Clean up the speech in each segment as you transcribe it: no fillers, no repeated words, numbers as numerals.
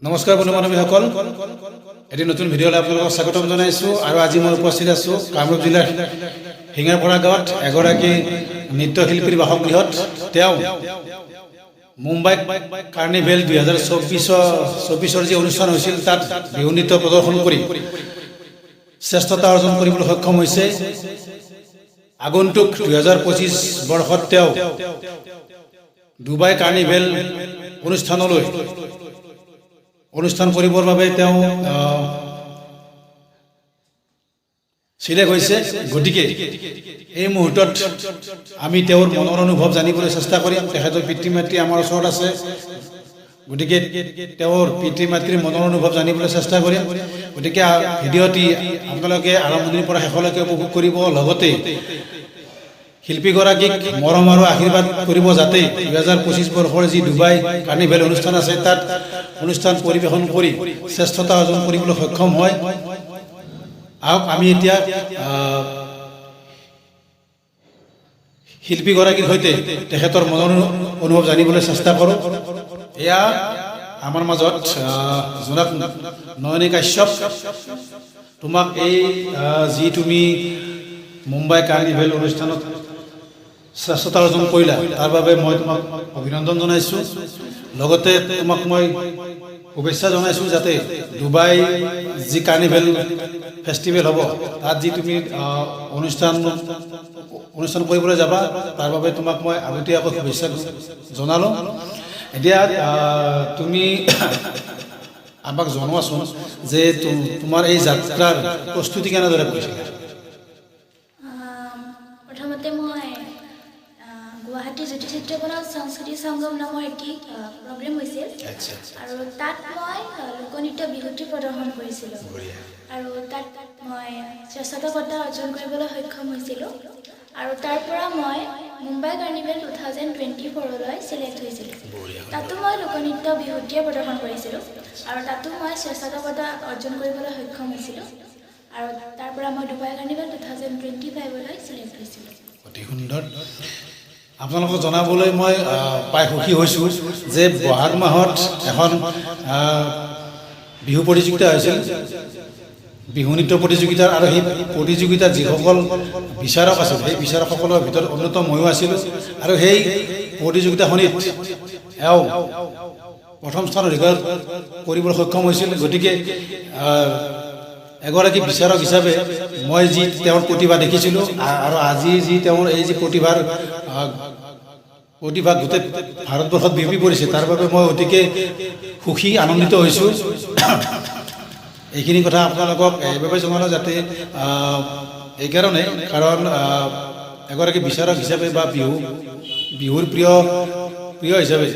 নমস্কাৰ বন্ধু বান্ধৱীসকল, এটি নতুন ভিডিঅ'লৈ আপোনালোকক স্বাগতম জনাইছোঁ। আৰু আজি মই উপস্থিত আছোঁ কামৰূপ জিলাৰ শিঙাৰপৰা গাঁৱত এগৰাকী নৃত্যশিল্পীৰ বাসগৃহত। তেওঁ মুম্বাই কাৰ্নিভেল 2024 যি অনুষ্ঠান হৈছিল তাত বিহু নৃত্য প্ৰদৰ্শন কৰি শ্ৰেষ্ঠতা অৰ্জন কৰিবলৈ সক্ষম হৈছে। আগন্তুক 2025 বৰ্ষত তেওঁ ডুবাই কাৰ্নিভেল অনুষ্ঠান কৰিবৰ বাবে তেওঁ চিলেক্ট হৈছে। গতিকে এই মুহূৰ্তত আমি তেওঁৰ মনৰ অনুভৱ জানিবলৈ চেষ্টা কৰিম। তেখেতৰ পিতৃ মাতৃ আমাৰ ওচৰত আছে, গতিকে তেওঁৰ পিতৃ মাতৃৰ মনৰ অনুভৱ জানিবলৈ চেষ্টা কৰিম। গতিকে ভিডিঅ'টি আপোনালোকে আৰম্ভণিৰ পৰা শেষলৈকে উপভোগ কৰিব। লগতে শিল্পীগৰাকীক মৰম আৰু আশীৰ্বাদ কৰিব, যাতে 2025 বৰ্ষৰ যি ডুবাই কাৰ্নিভেল অনুষ্ঠান আছে তাত অনুষ্ঠান পৰিৱেশন কৰি শ্ৰেষ্ঠতা অৰ্জন কৰিবলৈ সক্ষম হয়। আহক আমি এতিয়া শিল্পীগৰাকীৰ সৈতে তেখেতৰ মনৰ অনুভৱ জানিবলৈ চেষ্টা কৰোঁ। এয়া আমাৰ মাজত জনাক নয়নী কাশ্যপ। তোমাক এই যি তুমি মুম্বাই কাৰ্নিভেল অনুষ্ঠানত শ্ৰেষ্ঠতা অৰ্জন কৰিলা, তাৰ বাবে মই তোমাক অভিনন্দন জনাইছোঁ। লগতে তোমাক মই শুভেচ্ছা জনাইছোঁ, যাতে ডুবাই যি কাৰ্নিভেল ফেষ্টিভেল হ'ব তাত যি তুমি অনুষ্ঠান কৰিবলৈ যাবা, তাৰ বাবে তোমাক মই আগতীয়াকৈ শুভেচ্ছা জনালোঁ। এতিয়া তুমি আমাক জনোৱাচোন যে তোমাৰ এই যাত্ৰাৰ প্ৰস্তুতি কেনেদৰে কৰিছিলা? প্ৰথমতে মই গুৱাহাটী জ্যোতিচিত্ৰকলা সংস্কৃতি সংগম নামৰ এটি প্ৰগ্ৰেম হৈছিল, আৰু তাত মই লোকনৃত্য বিহুটি প্ৰদৰ্শন কৰিছিলোঁ, আৰু তাত মই শ্ৰেষ্ঠতা বঁটা অৰ্জন কৰিবলৈ সক্ষম হৈছিলোঁ। আৰু তাৰ পৰা মই মুম্বাই কাৰ্নিভেল 2024লৈ চিলেক্ট হৈছিলোঁ। তাতো মই লোকনৃত্য বিহুটিয়ে প্ৰদৰ্শন কৰিছিলোঁ, আৰু তাতো মই শ্ৰেষ্ঠতা বঁটা অৰ্জন কৰিবলৈ সক্ষম হৈছিলোঁ। আৰু তাৰ পৰা মই ডুবাই কাৰ্নিভেল 2025লৈ চিলেক্ট হৈছিলোঁ। অতি সুন্দৰ। আপোনালোকক জনাবলৈ মই প্ৰায় সুখী হৈছোঁ যে বহাগ মাহত এখন বিহু প্ৰতিযোগিতা হৈছিল, বিহু নৃত্য প্ৰতিযোগিতাৰ। আৰু সেই প্ৰতিযোগিতাত যিসকল বিচাৰক আছিল, সেই বিচাৰকসকলৰ ভিতৰত অন্যতম ময়ো আছিলোঁ। আৰু সেই প্ৰতিযোগিতাখনিত এওঁ প্ৰথম স্থান অধিকাৰ কৰিবলৈ সক্ষম হৈছিল। গতিকে এগৰাকী বিচাৰক হিচাপে মই যি তেওঁৰ প্ৰতিভা দেখিছিলোঁ, আৰু আজি যি তেওঁৰ এই যি প্ৰতিভা গোটেই ভাৰতবৰ্ষত বিয়পি পৰিছে, তাৰ বাবে মই অতিকে সুখী, আনন্দিত হৈছোঁ। এইখিনি কথা আপোনালোকক এইবাবে জনালোঁ, যাতে এইকাৰণে, কাৰণ এগৰাকী বিচাৰক হিচাপে বা বিহুৰ প্ৰিয় হিচাপে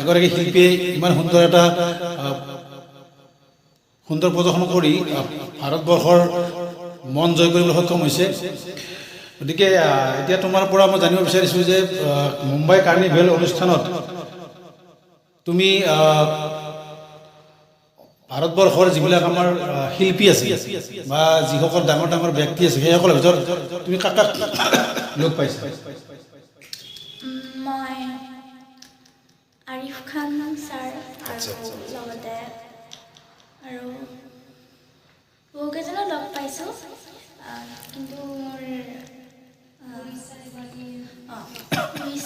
এগৰাকী শিল্পীয়ে ইমান সুন্দৰ এটা সুন্দৰ প্ৰদৰ্শন কৰি ভাৰতবৰ্ষৰ মন জয় কৰিবলৈ সক্ষম হৈছে। গতিকে এতিয়া তোমাৰ পৰা মই জানিব বিচাৰিছোঁ যে মুম্বাই কাৰ্নিভেল অনুষ্ঠানত তুমি ভাৰতবৰ্ষৰ যিবিলাক আমাৰ শিল্পী আছে বা যিসকল ডাঙৰ ডাঙৰ ব্যক্তি আছে, সেইসকলৰ ভিতৰত তুমি কাক কাক লগ পাইছা? মই আৰিফ খান ছাৰ, আৰু লগতে আৰু বহুকেইজনক লগ পাইছোঁ, কিন্তু মোৰ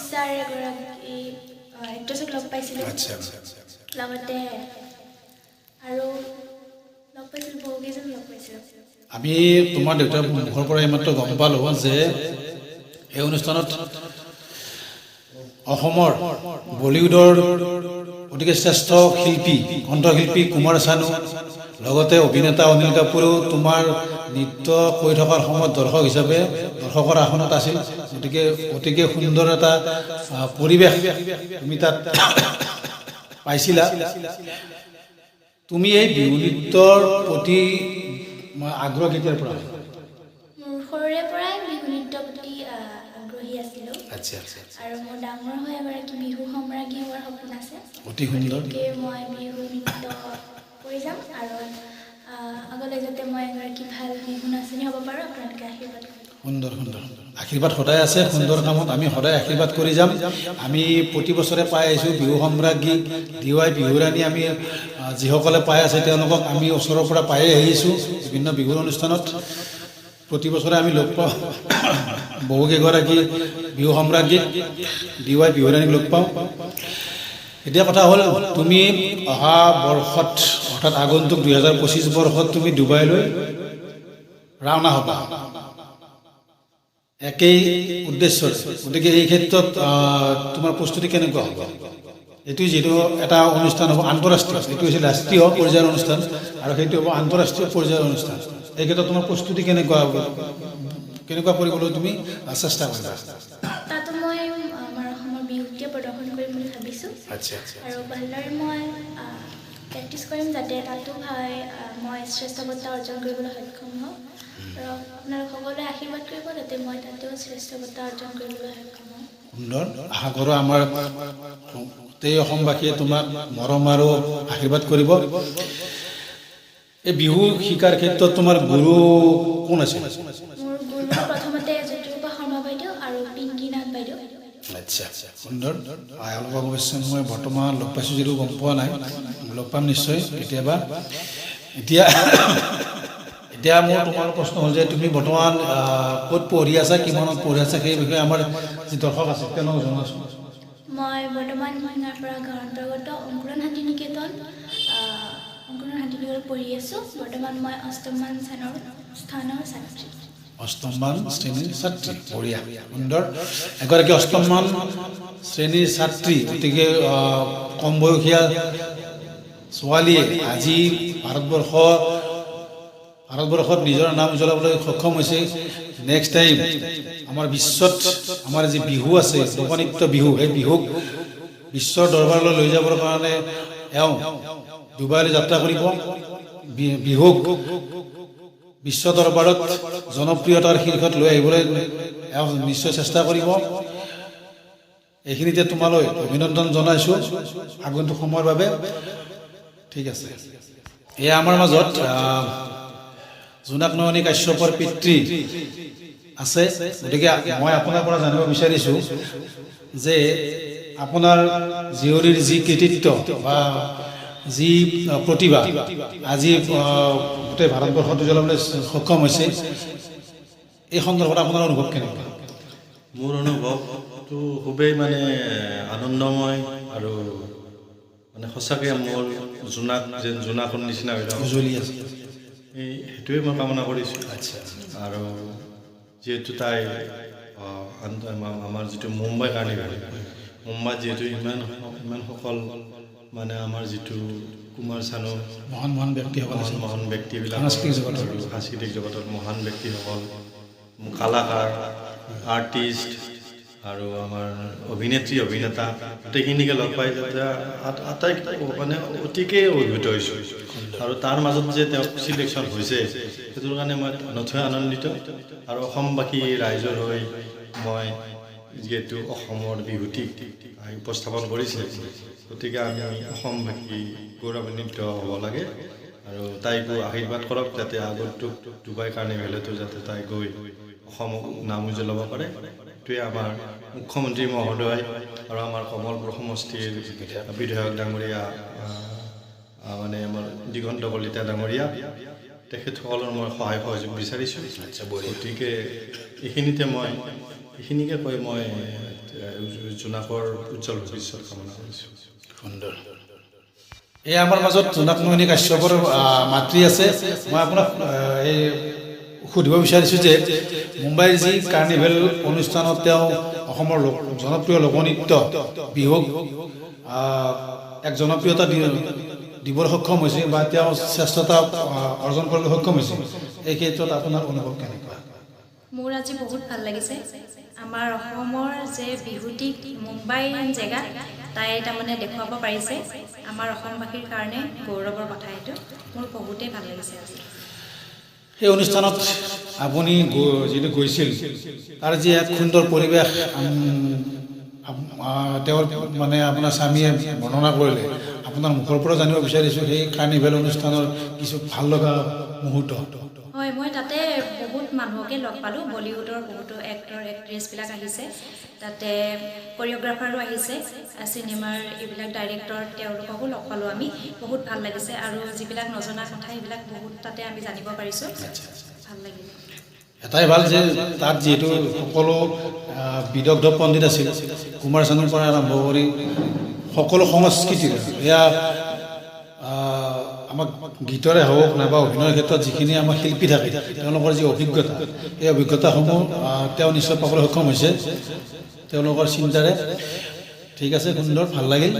ছাৰ এগৰাকী এক্ট্ৰেছক লগ পাইছিলোঁ। লগতে আৰু লগ পাইছিলোঁ, বহুকেইজন লগ পাইছিলোঁ। আমি তোমাৰ দেউতাৰ মুখৰ পৰা এইমাত্ৰ গম পালোঁ যে এই অনুষ্ঠানত অসমৰ বলিউডৰ অতিকে শ্ৰেষ্ঠ শিল্পী, কণ্ঠশিল্পী কুমাৰ চানু, লগতে অভিনেতা অনিল কাপুৰেও তোমাৰ নৃত্য কৰি থকাৰ সময়ত দৰ্শকৰ আসনত আছিল। গতিকে অতিকে সুন্দৰ এটা পৰিৱেশ তুমি তাত পাইছিলা। তুমি এই বিহু নৃত্যৰ প্ৰতি আগ্ৰহ কেতিয়াৰ পৰা? মোৰ সৰুৰে পৰাই বিহু নৃত্যৰ প্ৰতি আগ্ৰহী আছিলোঁ, আৰু মোৰ ডাঙৰ হৈ এগৰাকী বিহু সম্ৰাজ্ঞী হোৱাৰ সপোন আছে। অতি সুন্দৰ। গতিকে মই বিহু নৃত্য কৰি যাম, আৰু আগলৈ যাতে মই এগৰাকী ভাল বিহু নাচনী হ'ব পাৰোঁ। আপোনালোকে আশীৰ্বাদ কৰিব। সুন্দৰ সুন্দৰ, আশীৰ্বাদ সদায় আছে। সুন্দৰ কামত আমি সদায় আশীৰ্বাদ কৰি যাম। আমি প্ৰতি বছৰে পাই আহিছোঁ বিহু সম্ৰাজ্ঞী DY বিহুৰাণী আমি যিসকলে পাই আছে তেওঁলোকক আমি ওচৰৰ পৰা পায়ে আহিছোঁ বিভিন্ন বিহুৰ অনুষ্ঠানত প্ৰতি বছৰে আমি লগ পাওঁ বহুকেইগৰাকী বিহু সম্ৰাজ্ঞীক DY বিহুৰাণীক লগ পাওঁ এতিয়া কথা হ'ল তুমি অহা বৰ্ষত অৰ্থাৎ আগন্তুক 2025 বৰ্ষত তুমি ডুবাইলৈ ৰাওনা হ'বা একেই উদ্দেশ্যত গতিকে এই ক্ষেত্ৰত তোমাৰ প্ৰস্তুতি কেনেকুৱা হ'ব এইটো যিটো এটা অনুষ্ঠান হ'ব আন্তঃৰাষ্ট্ৰীয় এইটো হৈছে ৰাষ্ট্ৰীয় পৰ্যায়ৰ অনুষ্ঠান আৰু সেইটো হ'ব আন্তঃৰাষ্ট্ৰীয় পৰ্যায়ৰ অনুষ্ঠান এই ক্ষেত্ৰত তোমাৰ প্ৰস্তুতি কেনেকুৱা হ'ব কেনেকুৱা কৰিবলৈ তুমি চেষ্টা কৰিবা তাতো মই আমাৰ অসমৰ বিহুটিয়ে প্ৰদৰ্শন কৰিম বুলি ভাবিছোঁ আচ্ছা আৰু ভালদৰে মই প্ৰেক্টিছ কৰিম যাতে তাতো মই শ্ৰেষ্ঠ বঁটা অৰ্জন কৰিবলৈ সক্ষম হওঁ আৰু আপোনালোক সকলোৱে আশীৰ্বাদ কৰিব যাতে মই তাতেও শ্ৰেষ্ঠ বঁটা অৰ্জন কৰিবলৈ সক্ষম হওঁ সুন্দৰ আশা কৰোঁ আমাৰ গোটেই অসমবাসীয়ে তোমাক মৰম আৰু আশীৰ্বাদ কৰিব এই বিহু শিকাৰ ক্ষেত্ৰত তোমাৰ গুৰু কোন আছে মোৰ গুৰু প্ৰথমতে জ্যোতিৰূপা শৰ্মা বাইদেউ আৰু পিংকী নাথ বাইদেউ আচ্ছা সুন্দৰ এওঁলোকক অৱশ্যে মই বৰ্তমান লগ পাইছোঁ যদিও গম পোৱা নাই লগ পাম নিশ্চয় কেতিয়াবা এতিয়া মোৰ তোমাৰ প্ৰশ্ন হ'ল যে তুমি বৰ্তমান ক'ত পঢ়ি আছা কিমানত পঢ়ি আছা সেই বিষয়ে আমাৰ যি দৰ্শক আছে তেওঁলোকক জনাচোন মই বৰ্তমান ইয়াৰ পৰা গাঁৱৰ অন্তৰ্গত অংকুৰণ শান্তি নিকেতনত পঢ়ি আছোঁ বৰ্তমান মই অষ্টমমান স্থানৰ ছাত্ৰী অষ্টমমান শ্ৰেণীৰ ছাত্ৰী বঢ়িয়া সুন্দৰ এগৰাকী অষ্টমমান শ্ৰেণীৰ ছাত্ৰী গতিকে কম বয়সীয়া ছোৱালীয়ে আজি ভাৰতবৰ্ষত নিজৰ নাম উজ্বলাবলৈ সক্ষম হৈছে নেক্সট টাইম আমাৰ বিশ্বত আমাৰ যি বিহু আছে লোকনৃত্য বিহু সেই বিহুক বিশ্বৰ দৰবাৰলৈ লৈ যাবৰ কাৰণে এওঁ ডুবাইলৈ যাত্ৰা কৰিব বিহুক বিশ্ব দৰবাৰত জনপ্ৰিয়তাৰ শীৰ্ষত লৈ আহিবলৈ এওঁ নিশ্চয় চেষ্টা কৰিব এইখিনিতে তোমালৈ অভিনন্দন জনাইছোঁ আগন্তুক সময়ৰ বাবে ঠিক আছে এয়া আমাৰ মাজত জোনাক নয়নী কাশ্যপৰ পিতৃ আছে গতিকে মই আপোনাৰ পৰা জানিব বিচাৰিছোঁ যে আপোনাৰ জীয়ৰীৰ যি কৃতিত্ব বা যি প্ৰতিভা আজি গোটেই ভাৰতবৰ্ষত উজ্বলাবলৈ সক্ষম হৈছে এই সন্দৰ্ভত আপোনাৰ অনুভৱ কেনেকুৱা মোৰ অনুভৱটো খুবেই মানে আনন্দময় আৰু মানে সঁচাকৈ মোৰ জোনাকৰ নিচিনা উজ্বলি আছে সেইটোৱে মই কামনা কৰিছোঁ আচ্ছা আৰু যিহেতু তাই আমাৰ যিটো মুম্বাই কাৰ্নিভেল মুম্বাইত যিহেতু ইমানসকল মানে আমাৰ যিটো কুমাৰ চানু মহান ব্যক্তিসকল মহান ব্যক্তিবিলাক সাংস্কৃতিক জগতৰ মহান ব্যক্তিসকল কলাকাৰ আৰ্টিষ্ট আৰু আমাৰ অভিনেত্ৰী অভিনেতা গোটেইখিনিকে লগ পাই আটাই মানে অতিকৈ অভিভূত হৈছোঁ আৰু তাৰ মাজত যে তেওঁ চিলেকশ্যন হৈছে সেইটোৰ কাৰণে মই নথৈ আনন্দিত আৰু অসমবাসী ৰাইজৰ হৈ মই যিহেতু অসমৰ বিহুটিক উপস্থাপন কৰিছে গতিকে আমি অসমবাসী গৌৰৱান্বিত হ'ব লাগে আৰু তাইকো আশীৰ্বাদ কৰক যাতে আগন্তুক ডুবাই কাৰ্নিভেলতো যাতে তাই গৈ অসমক নাম উজ্বলাব পাৰে এইটোৱে আমাৰ মুখ্যমন্ত্ৰী মহোদয় আৰু আমাৰ কমলপুৰ সমষ্টিৰ বিধায়ক ডাঙৰীয়া মানে আমাৰ দিগন্ত কলিতা ডাঙৰীয়া তেখেতসকলৰ মই সহায় সহযোগ বিচাৰিছোঁ গতিকে এইখিনিকে কৈ মই জোনাকৰ উজ্জ্বল ভৱিষ্যত কামনা কৰিছোঁ সুন্দৰ এই আমাৰ মাজত জোনাক নয়নী কাশ্যপৰ মাতৃ আছে মই আপোনাক এই সুধিব বিচাৰিছোঁ যে মুম্বাইৰ যি কাৰ্নিভেল অনুষ্ঠানত তেওঁ অসমৰ জনপ্ৰিয় লোকনৃত্য বিহুক এক জনপ্ৰিয়তা দিবলৈ সক্ষম হৈছে বা তেওঁ শ্ৰেষ্ঠতা অৰ্জন কৰিবলৈ সক্ষম হৈছে এই ক্ষেত্ৰত আপোনাৰ অনুভৱ কেনেকুৱা মোৰ আজি বহুত ভাল লাগিছে আমাৰ অসমৰ যে বিহুটিক মুম্বাই জেগাত তাই তাৰমানে দেখুৱাব পাৰিছে আমাৰ অসমবাসীৰ কাৰণে গৌৰৱৰ কথা এইটো মোৰ বহুতেই ভাল লাগিছে আজি এই অনুষ্ঠানত আপুনি যিটো গৈছিল তাৰ যি এক সুন্দৰ পৰিৱেশ তেওঁৰ মানে আপোনাৰ স্বামীয়ে বৰ্ণনা কৰিলে আপোনাৰ মুখৰ পৰা জানিব বিচাৰিছোঁ সেই কাৰ্নিভেল অনুষ্ঠানৰ কিছু ভাল লগা মুহূৰ্ত হয় মই তাতে বহুত মানুহকে লগ পালোঁ বলিউডৰ বহুতো এক্টৰ এক্ট্ৰেছবিলাক আহিছে তাতে কৰিঅ'গ্ৰাফাৰো আহিছে চিনেমাৰ এইবিলাক ডাইৰেক্টৰ তেওঁলোককো লগ পালোঁ আমি বহুত ভাল লাগিছে আৰু যিবিলাক নজনা কথা এইবিলাক বহুত তাতে আমি জানিব পাৰিছোঁ ভাল লাগিল এটাই ভাল যে তাত যিহেতু সকলো বিদগ্ধ পণ্ডিত আছিল কুমাৰ চানুৰ পৰা আৰম্ভ কৰি সকলো সংস্কৃতিৰ এয়া আমাক গীতৰে হওক নাইবা অভিনয়ৰ ক্ষেত্ৰত যিখিনি আমাৰ শিল্পী থাকে তেওঁলোকৰ যি অভিজ্ঞতা এই অভিজ্ঞতাসমূহ তেওঁ নিশ্চয় পাবলৈ সক্ষম হৈছে তেওঁলোকৰ চিন্তাৰে ঠিক আছে সুন্দৰ ভাল লাগিল